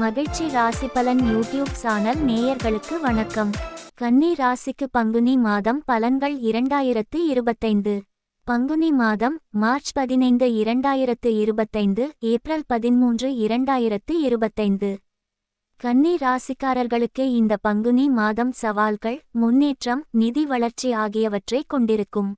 மகிழ்ச்சி ராசி பலன் யூடியூப் சேனல் நேயர்களுக்கு வணக்கம். கன்னி ராசிக்கு பங்குனி மாதம் பலன்கள் 2025. பங்குனி மாதம் மார்ச் 15, 2025, ஏப்ரல் 13, 2025. கன்னி ராசிக்காரர்களுக்கு இந்த பங்குனி மாதம் சவால்கள், முன்னேற்றம், நிதி வளர்ச்சி ஆகியவற்றை கொண்டிருக்கும்.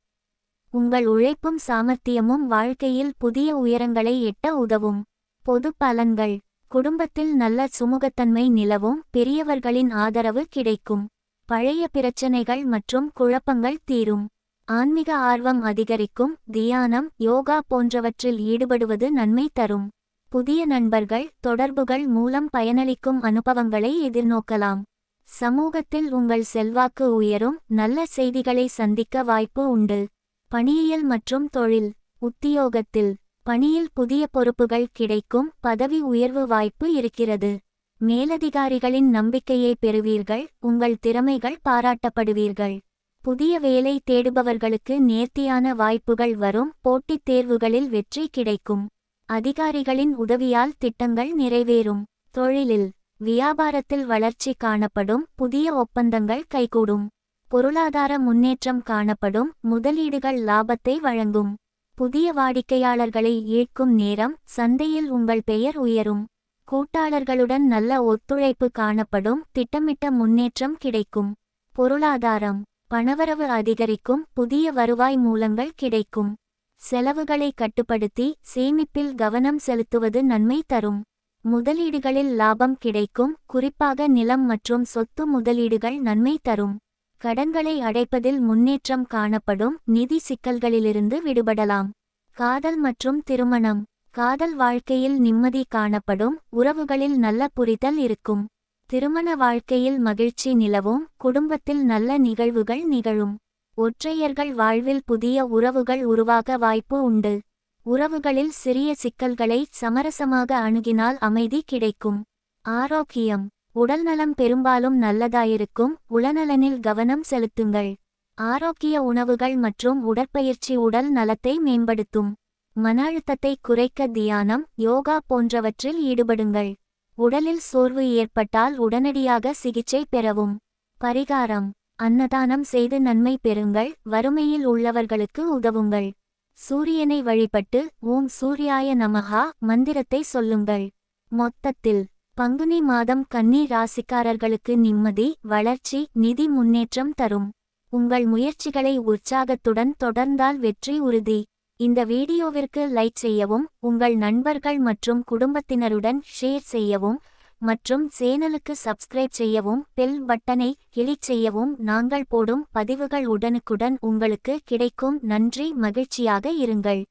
உங்கள் உழைப்பும் சாமர்த்தியமும் வாழ்க்கையில் புதிய உயரங்களை எட்ட உதவும். பொது பலன்கள்: குடும்பத்தில் நல்ல சுமூகத்தன்மை நிலவும், பெரியவர்களின் ஆதரவு கிடைக்கும். பழைய பிரச்சனைகள் மற்றும் குழப்பங்கள் தீரும். ஆன்மீக ஆர்வம் அதிகரிக்கும். தியானம், யோகா போன்றவற்றில் ஈடுபடுவது நன்மை தரும். புதிய நண்பர்கள், தொடர்புகள் மூலம் பயனளிக்கும் அனுபவங்களை எதிர்நோக்கலாம். சமூகத்தில் உங்கள் செல்வாக்கு உயரும். நல்ல செய்திகளை சந்திக்க வாய்ப்பு உண்டு. பணியியல் மற்றும் தொழில். உத்தியோகத்தில் பணியில் புதிய பொறுப்புகள் கிடைக்கும். பதவி உயர்வு வாய்ப்பு இருக்கிறது. மேலதிகாரிகளின் நம்பிக்கையை பெறுவீர்கள். உங்கள் திறமைகள் பாராட்டப்படுவீர்கள். புதிய வேலை தேடுபவர்களுக்கு நேர்த்தியான வாய்ப்புகள் வரும். போட்டித் தேர்வுகளில் வெற்றி கிடைக்கும். அதிகாரிகளின் உதவியால் திட்டங்கள் நிறைவேறும். தொழிலில் வியாபாரத்தில் வளர்ச்சி காணப்படும். புதிய ஒப்பந்தங்கள் கைகூடும். பொருளாதார முன்னேற்றம் காணப்படும். முதலீடுகள் லாபத்தை வழங்கும். புதிய வாடிக்கையாளர்களை ஈர்க்கும் நேரம். சந்தையில் உங்கள் பெயர் உயரும். கூட்டாளர்களுடன் நல்ல ஒத்துழைப்பு காணப்படும். திட்டமிட்ட முன்னேற்றம் கிடைக்கும். பொருளாதாரம் பணவரவு அதிகரிக்கும். புதிய வருவாய் மூலங்கள் கிடைக்கும். செலவுகளை கட்டுப்படுத்தி சேமிப்பில் கவனம் செலுத்துவது நன்மை தரும். முதலீடுகளில் லாபம் கிடைக்கும். குறிப்பாக நிலம் மற்றும் சொத்து முதலீடுகள் நன்மை தரும். கடன்களை அடைப்பதில் முன்னேற்றம் காணப்படும். நிதி சிக்கல்களிலிருந்து விடுபடலாம். காதல் மற்றும் திருமணம். காதல் வாழ்க்கையில் நிம்மதி காணப்படும். உறவுகளில் நல்ல புரிதல் இருக்கும். திருமண வாழ்க்கையில் மகிழ்ச்சி நிலவும். குடும்பத்தில் நல்ல நிகழ்வுகள் நிகழும். ஒற்றையர்கள் வாழ்வில் புதிய உறவுகள் உருவாக வாய்ப்பு உண்டு. உறவுகளில் சிறிய சிக்கல்களை சமரசமாக அணுகினால் அமைதி கிடைக்கும். ஆரோக்கியம். உடல்நலம் பெரும்பாலும் நல்லதாயிருக்கும். உளநலனில் கவனம் செலுத்துங்கள். ஆரோக்கிய உணவுகள் மற்றும் உடற்பயிற்சி உடல் நலத்தை மேம்படுத்தும். மன அழுத்தத்தை குறைக்க தியானம், யோகா போன்றவற்றில் ஈடுபடுங்கள். உடலில் சோர்வு ஏற்பட்டால் உடனடியாக சிகிச்சை பெறவும். பரிகாரம்: அன்னதானம் செய்து நன்மை பெறுங்கள். வறுமையில் உள்ளவர்களுக்கு உதவுங்கள். சூரியனை வழிபட்டு ஓம் சூர்யாய நமஹா மந்திரத்தை சொல்லுங்கள். மொத்தத்தில் பங்குனி மாதம் கன்னி ராசிக்காரர்களுக்கு நிம்மதி, வளர்ச்சி, நிதி முன்னேற்றம் தரும். உங்கள் முயற்சிகளை உற்சாகத்துடன் தொடர்ந்தால் வெற்றி உறுதி. இந்த வீடியோவிற்கு லைக் செய்யவும், உங்கள் நண்பர்கள் மற்றும் குடும்பத்தினருடன் ஷேர் செய்யவும் மற்றும் சேனலுக்கு சப்ஸ்கிரைப் செய்யவும், பெல் பட்டனை கிளிக் செய்யவும். நாங்கள் போடும் பதிவுகள் உடனுக்குடன் உங்களுக்கு கிடைக்கும். நன்றி. மகிழ்ச்சியாக இருங்கள்.